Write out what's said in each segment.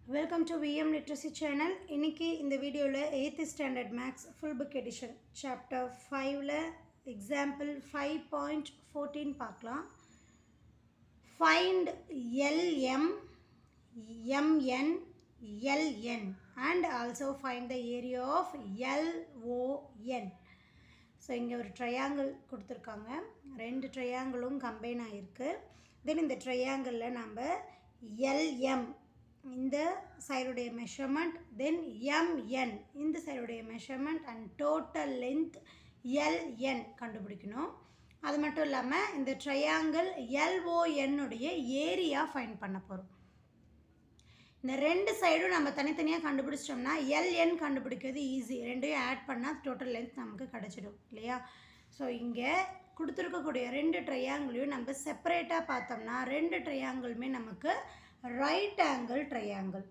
Welcome to VM Literacy channel. இன்னைக்கு இந்த வீடியோல 8th standard maths full book edition chapter 5ல example 5.14 பார்க்கலாம். Find LM, MN, LN and also find the area of LON. So இங்கே ஒரு triangle கொடுத்துருக்காங்க, ரெண்டு ட்ரையாங்கிளும் combine ஆகிருக்கு. தென் இந்த ட்ரையாங்கிளில் நம்ம LM இந்த சைடுடைய மெஷர்மெண்ட், தென் MN இந்த சைடுடைய measurement and total length LN கண்டுபிடிக்கணும். அது மட்டும் இல்லாமல் இந்த ட்ரையாங்கிள் LON உடைய ஏரியா ஃபைண்ட் பண்ண போகிறோம். இந்த ரெண்டு சைடும் நம்ம தனித்தனியாக கண்டுபிடிச்சிட்டோம்னா LN கண்டுபிடிக்கிறது ஈஸி, ரெண்டையும் ஆட் பண்ணால் டோட்டல் லென்த் நமக்கு கிடச்சிடும் இல்லையா. ஸோ இங்கே கொடுத்துருக்கக்கூடிய ரெண்டு ட்ரையாங்கிளையும் நம்ம செப்பரேட்டாக பார்த்தோம்னா ரெண்டு ட்ரையாங்கிளுமே நமக்கு ரைட் ஆங்கிள் ட்ரையாங்கிள்,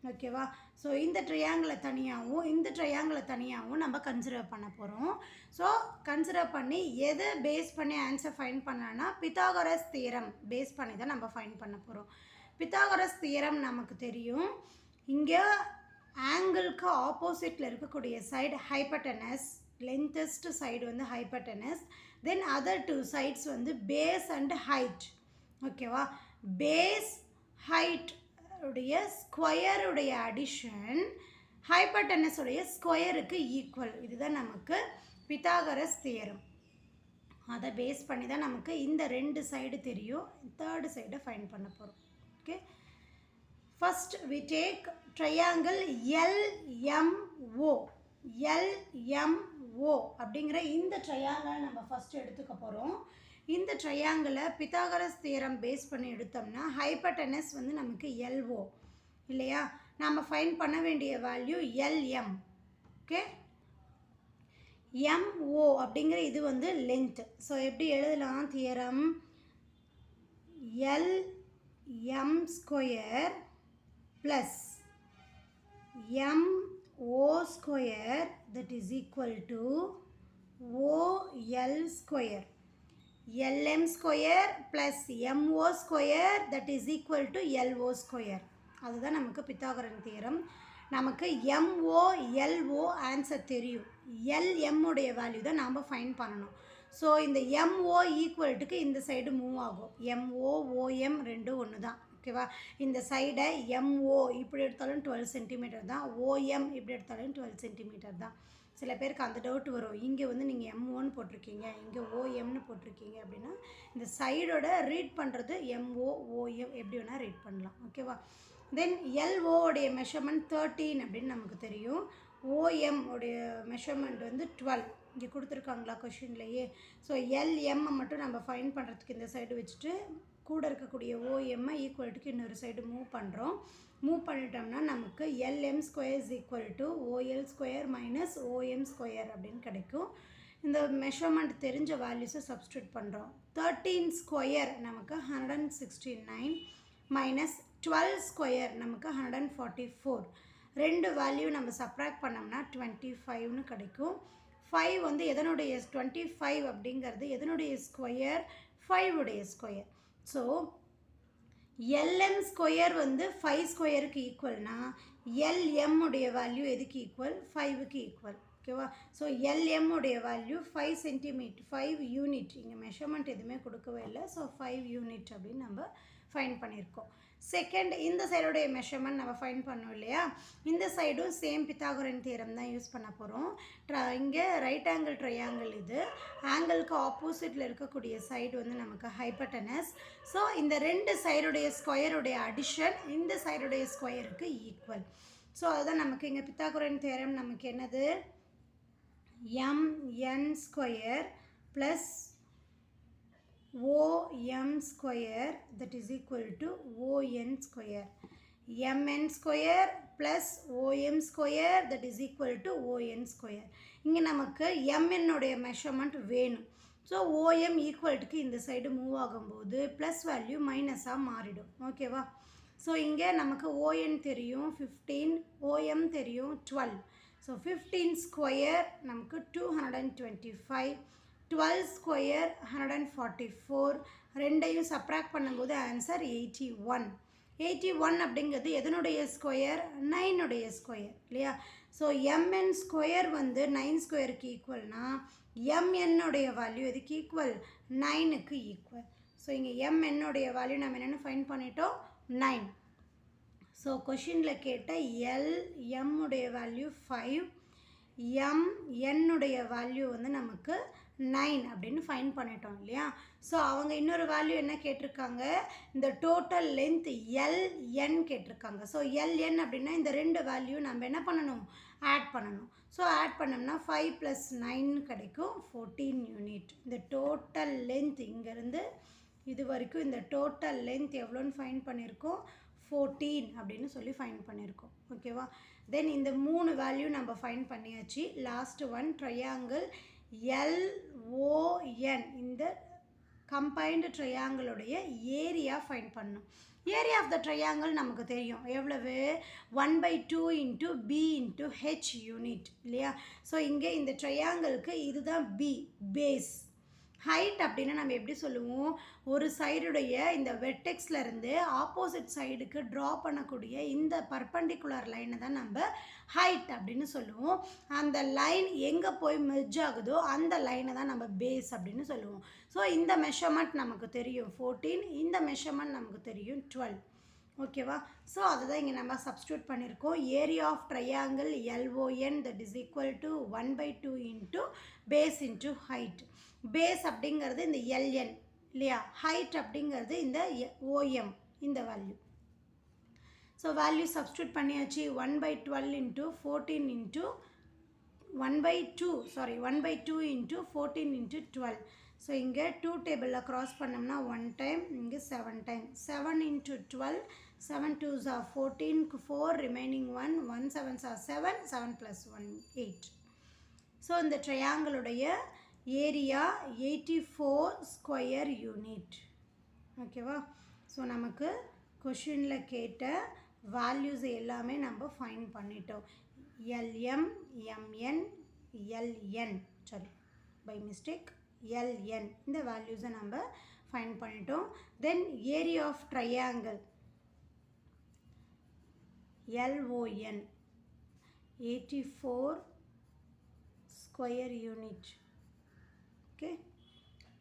ஓகேவா. ஸோ இந்த ட்ரையாங்கிளை தனியாகவும் இந்த ட்ரையாங்கிளை தனியாகவும் நம்ம கன்சிடர் பண்ண போகிறோம். ஸோ கன்சிடர் பண்ணி எதை பேஸ் பண்ணி ஆன்சர் ஃபைண்ட் பண்ணலான்னா பித்தாகரஸ் தியரம் பேஸ் பண்ணி தான் நம்ம ஃபைண்ட் பண்ண போகிறோம். பித்தாகரஸ் தியரம் நமக்கு தெரியும். இங்கே ஆங்கிளுக்கு ஆப்போசிட்டில் இருக்கக்கூடிய சைடு ஹைப்பட்டனஸ், லென்த்தஸ்ட் சைடு வந்து ஹைப்பட்டனஸ், தென் அதர் டூ சைட்ஸ் வந்து பேஸ் அண்ட் ஹைட், ஓகேவா. பேஸ் ஹைட் உடைய ஸ்கொயருடைய அடிஷன் ஹைப்பட்டனஸ் உடைய ஸ்கொயருக்கு ஈக்குவல். இதுதான் நமக்கு பித்தாகரஸ் தியரம். அதை பேஸ் பண்ணி தான் நமக்கு இந்த ரெண்டு சைடு தெரியும், தேர்டு சைடை ஃபைண்ட் பண்ண போகிறோம். Okay, first we take triangle LMO. LMO அப்படிங்கிற இந்த ட்ரையாங்கிளை நம்ம ஃபஸ்ட்டு எடுத்துக்க போகிறோம். இந்த ட்ரையாங்கிளை பித்தாகரஸ் தியரம் பேஸ் பண்ணி எடுத்தோம்னா ஹைப்பட்டனஸ் வந்து நமக்கு LO இல்லையா. நம்ம ஃபைண்ட் பண்ண வேண்டிய வேல்யூ LM. ஓகே, MO அப்படிங்கிற இது வந்து லென்த். ஸோ எப்படி எழுதலாம் theorem? LM square plus MO square that is equal to OL square. LM square plus MO square that is equal to LO square. அதுதான் நமக்கு பித்தாகரன் தியரம். நமக்கு MO LO ஆன்சர் தெரியும், LM உடைய வேல்யூ தான் நாம் find பண்ணணும். ஸோ இந்த MO ஈக்குவல்ட்டுக்கு இந்த சைடு மூவ் ஆகும். MO OM ரெண்டும் ஒன்று தான், ஓகேவா. இந்த சைடை MO இப்படி எடுத்தாலும் 12 சென்டிமீட்டர் தான், OM இப்படி எடுத்தாலும் 12 சென்டிமீட்டர் தான். சில பேருக்கு அந்த டவுட் வரும், இங்கே வந்து நீங்கள் M1 போட்டிருக்கீங்க, இங்கே OMனு போட்டிருக்கீங்க அப்படின்னா இந்த சைடோட ரீட் பண்ணுறது MO OM எப்படி வேணால் ரீட் பண்ணலாம், ஓகேவா. தென் LO உடைய மெஷர்மெண்ட் 13 அப்படின்னு நமக்கு தெரியும். OM உடைய மெஷர்மெண்ட் வந்து 12 இங்கே கொடுத்துருக்காங்களா கொஷின்லையே. ஸோ LM மட்டும் நம்ம ஃபைண்ட் பண்ணுறதுக்கு இந்த சைடு வச்சுட்டு கூட இருக்கக்கூடிய OM ஈக்குவல்ட்டுக்கு இன்னொரு சைடு மூவ் பண்ணுறோம். மூவ் பண்ணிட்டோம்னா நமக்கு LM square is equal to OL square minus OM square அப்படின்னு கிடைக்கும். இந்த மெஷர்மெண்ட் தெரிஞ்ச வேல்யூஸை சப்ஸ்டியூட் பண்ணுறோம். 13 ஸ்கொயர் நமக்கு 169 மைனஸ் 12 ஸ்கொயர் நமக்கு 144. ரெண்டு வேல்யூ நம்ம சப்ராக்ட் பண்ணோம்னா 25னு கிடைக்கும். 5 வந்து எதனுடைய 25 அப்படிங்கிறது எதனுடைய ஸ்கொயர்? 5 உடைய ஸ்கொயர். ஸோ LM ஸ்கொயர் வந்து 5 ஸ்கொயருக்கு ஈக்குவல்னா LM உடைய வேல்யூ எதுக்கு ஈக்குவல்? 5க்கு ஈக்குவல், ஓகேவா. ஸோ LM உடைய வேல்யூ 5 சென்டிமீட்டர், 5 யூனிட். இங்கே மெஷர்மெண்ட் எதுவுமே கொடுக்கவே இல்லை. ஸோ 5 யூனிட் அப்படின்னு நம்ம ஃபைண்ட் பண்ணியிருக்கோம். செகண்ட், இந்த சைடுடைய மெஷர்மெண்ட் நம்ம ஃபைண்ட் பண்ணோம் இல்லையா. இந்த சைடும் சேம் பித்தாகரன் தியரம் தான் யூஸ் பண்ண போகிறோம். இங்கே ரைட் ஆங்கிள் ட்ரையாங்கிள், இது ஆங்கிளுக்கு ஆப்போசிட்டில் இருக்கக்கூடிய சைடு வந்து நமக்கு ஹைப்பட்டனஸ். ஸோ இந்த ரெண்டு சைடுடைய ஸ்கொயருடைய அடிஷன் இந்த சைடுடைய ஸ்கொயருக்கு ஈக்குவல். ஸோ அதுதான் நமக்கு இங்கே பித்தாகரன் தியரம் நமக்கு என்னது? MN square plus OM square that is equal to ON square. MN square plus OM square that is equal to ON square. இங்கே நமக்கு MN உடைய மெஷர்மெண்ட் வேணும். ஸோ OM ஈக்குவல்ட்டுக்கு இந்த சைடு மூவ் ஆகும்போது ப்ளஸ் வேல்யூ மைனஸாக மாறிடும், ஓகேவா. ஸோ இங்கே நமக்கு ON தெரியும் 15, OM தெரியும் 12. ஸோ 15 ஸ்கொயர் நமக்கு 225, 12 ஸ்கொயர் 144. ரெண்டையும் சப்ராக்ட் பண்ணும்போது ஆன்சர் 81. 81 அப்படிங்கிறது எதனுடைய ஸ்கொயர்? 9 உடைய ஸ்கொயர் இல்லையா? ஸோ mn ஸ்கொயர் வந்து 9 ஸ்கொயருக்கு ஈக்குவல்னா mn உடைய வேல்யூ எதுக்கு ஈக்குவல்? 9க்கு ஈக்குவல். ஸோ இங்கே mn உடைய வேல்யூ நம்ம என்னென்னு ஃபைண்ட் பண்ணிட்டோம்? 9. ஸோ கொஷினில் கேட்ட m உடைய வேல்யூ 5, n உடைய வேல்யூ வந்து நமக்கு 9 அப்படின்னு ஃபைண்ட் பண்ணிட்டோம் இல்லையா? ஸோ அவங்க இன்னொரு வேல்யூ என்ன கேட்டிருக்காங்க? இந்த டோட்டல் லென்த் LN கேட்டிருக்காங்க. ஸோ LN அப்படின்னா இந்த ரெண்டு வேல்யூ நம்ம என்ன பண்ணணும்? ஆட் பண்ணணும். ஸோ ஆட் பண்ணோம்னா 5 + 9 கிடைக்கும் 14 யூனிட். இந்த டோட்டல் லென்த் இங்கேருந்து இது வரைக்கும் இந்த டோட்டல் லென்த் எவ்வளோன்னு ஃபைண்ட் பண்ணியிருக்கோம்? 14 அப்படின்னு சொல்லி ஃபைண்ட் பண்ணியிருக்கோம். ஓகேவா? தென் இந்த 3 வேல்யூ நம்ம ஃபைண்ட் பண்ணியாச்சு. லாஸ்ட் ஒன் ட்ரையாங்கிள் LON, இந்த கம்பைன்டு ட்ரையாங்கிளுடைய ஏரியா ஃபைண்ட் பண்ணணும். ஏரியா ஆஃப் த ட்ரையாங்கிள் நமக்கு தெரியும் எவ்வளவு? 1/2 × B × H யூனிட் இல்லையா? ஸோ இங்கே இந்த ட்ரையாங்கிளுக்கு இதுதான் B பேஸ். ஹைட் அப்படின்னா நம்ம எப்படி சொல்லுவோம்? ஒரு சைடுடைய இந்த வெர்டெக்ஸ்லேருந்து ஆப்போசிட் சைடுக்கு ட்ரா பண்ணக்கூடிய இந்த பர்பண்டிகுலர் லைனை தான் நம்ம ஹைட் அப்படின்னு சொல்லுவோம். அந்த லைன் எங்கே போய் மெர்ஜ் ஆகுதோ அந்த லைனை தான் நம்ம பேஸ் அப்படின்னு சொல்லுவோம். ஸோ இந்த மெஷர்மெண்ட் நமக்கு தெரியும் 14, இந்த மெஷர்மெண்ட் நமக்கு தெரியும் 12. ஓகேவா? ஸோ அதுதான் இங்கே நம்ம சப்ஸ்டியூட் பண்ணியிருக்கோம். Area of triangle LON that is equal to 1/2 × base × height. Base அப்படிங்கிறது இந்த LN இல்லையா? ஹைட் அப்படிங்கிறது இந்த OM, இந்த வேல்யூ. ஸோ வேல்யூ சப்ஸ்டியூட் பண்ணியாச்சு. 1/12 × 14 × 1/2 × 14 × 12. ஸோ இங்கே 2 டேபிளில் க்ராஸ் பண்ணோம்னா 1 டைம், இங்கே 7 time. 7 × 12, 7 2s are 14, 4 remaining 1, 1 7s are 7, 7 + 1 8. So இந்த ட்ரையாங்கிளுடைய ஏரியா 84 ஸ்கொயர் யூனிட். ஓகேவா? ஸோ நமக்கு கொஷினில் கேட்ட வேல்யூஸ் எல்லாமே நம்ம ஃபைண்ட் பண்ணிட்டோம். LM, MN, LN, sorry by mistake LN, இந்த வேல்யூஸை நம்ம ஃபைண்ட் பண்ணிட்டோம். Then area of triangle LON 84 square unit. Okay,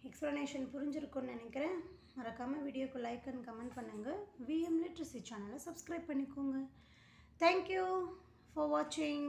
explanation புரிஞ்சிருக்குன்னு நினைக்கிறேன். மறக்காமல் வீடியோக்கு லைக் அண்ட் கமெண்ட் பண்ணுங்கள். VM லிட்ரஸி சேனலை சப்ஸ்கிரைப் பண்ணிக்கோங்க. தேங்க்யூ ஃபார் வாட்சிங்.